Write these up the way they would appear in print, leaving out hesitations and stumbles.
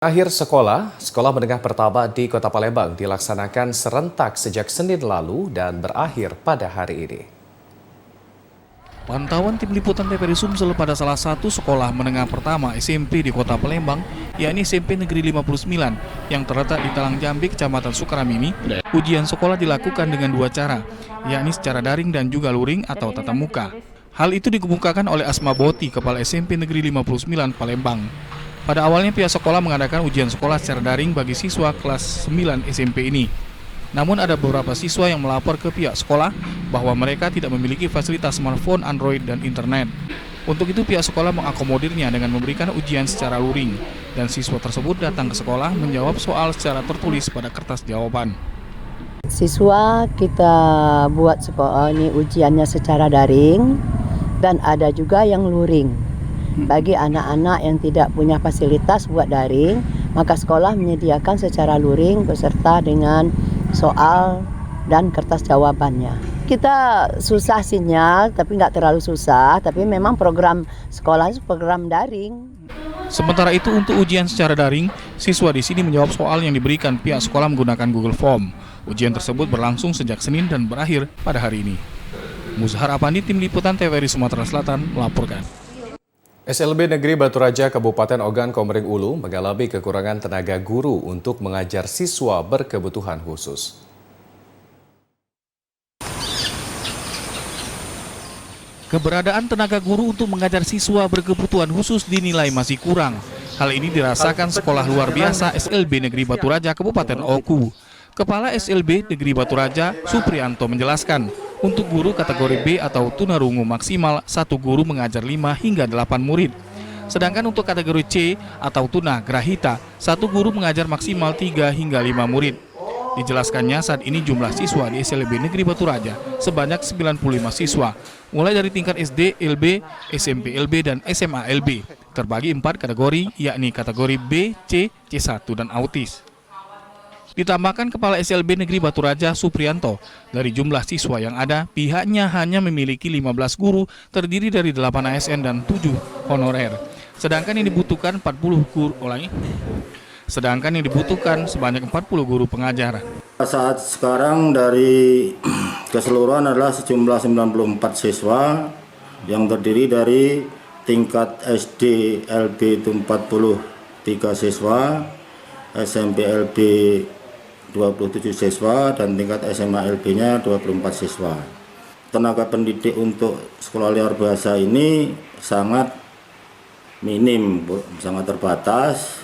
Akhir sekolah, sekolah menengah pertama di Kota Palembang dilaksanakan serentak sejak Senin lalu dan berakhir pada hari ini. Pantauan tim liputan TVRI Sumsel pada salah satu sekolah menengah pertama SMP di Kota Palembang, yakni SMP Negeri 59 yang terletak di Talang Jambi, Kecamatan Sukaramini. Ujian sekolah dilakukan dengan dua cara, yakni secara daring dan juga luring atau tatap muka. Hal itu dikemukakan oleh Asma Boti, Kepala SMP Negeri 59 Palembang. Pada awalnya pihak sekolah mengadakan ujian sekolah secara daring bagi siswa kelas 9 SMP ini. Namun ada beberapa siswa yang melapor ke pihak sekolah bahwa mereka tidak memiliki fasilitas smartphone, Android, dan internet. Untuk itu pihak sekolah mengakomodirnya dengan memberikan ujian secara luring. Dan siswa tersebut datang ke sekolah menjawab soal secara tertulis pada kertas jawaban. Siswa kita buat sekolah ini ujiannya secara daring dan ada juga yang luring. Bagi anak-anak yang tidak punya fasilitas buat daring, maka sekolah menyediakan secara luring beserta dengan soal dan kertas jawabannya. Kita susah sinyal, tapi nggak terlalu susah, tapi memang program sekolah itu program daring. Sementara itu untuk ujian secara daring, siswa di sini menjawab soal yang diberikan pihak sekolah menggunakan Google Form. Ujian tersebut berlangsung sejak Senin dan berakhir pada hari ini. Muzhar Apandi, tim liputan TVRI Sumatera Selatan melaporkan. SLB Negeri Batu Raja Kabupaten Ogan Komering Ulu mengalami kekurangan tenaga guru untuk mengajar siswa berkebutuhan khusus. Keberadaan tenaga guru untuk mengajar siswa berkebutuhan khusus dinilai masih kurang. Hal ini dirasakan Sekolah Luar Biasa SLB Negeri Batu Raja Kabupaten Oku. Kepala SLB Negeri Batu Raja, Suprianto, menjelaskan, untuk guru kategori B atau tunarungu maksimal, satu guru mengajar 5 hingga 8 murid. Sedangkan untuk kategori C atau tuna grahita, satu guru mengajar maksimal 3 hingga 5 murid. Dijelaskannya saat ini jumlah siswa di SLB Negeri Batu Raja sebanyak 95 siswa, mulai dari tingkat SD, LB, SMP LB, dan SMA LB. Terbagi 4 kategori, yakni kategori B, C, C1, dan autis. Ditambahkan Kepala SLB Negeri Batu Raja, Suprianto, dari jumlah siswa yang ada, pihaknya hanya memiliki 15 guru terdiri dari 8 ASN dan 7 honorer. Sedangkan yang dibutuhkan sebanyak 40 guru pengajar. Saat sekarang dari keseluruhan adalah sejumlah 94 siswa yang terdiri dari tingkat SD LB itu 43 siswa, SMP LB 27 siswa, dan tingkat SMA LB-nya 24 siswa. Tenaga pendidik untuk sekolah luar biasa ini sangat minim, sangat terbatas,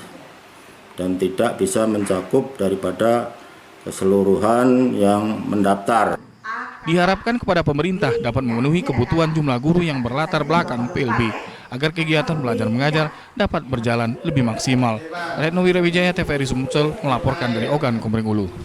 dan tidak bisa mencakup daripada keseluruhan yang mendaftar. Diharapkan kepada pemerintah dapat memenuhi kebutuhan jumlah guru yang berlatar belakang PLB agar kegiatan belajar mengajar dapat berjalan lebih maksimal. Retno Wirawijaya, TVRI Sumsel melaporkan dari Ogan Komering Ulu.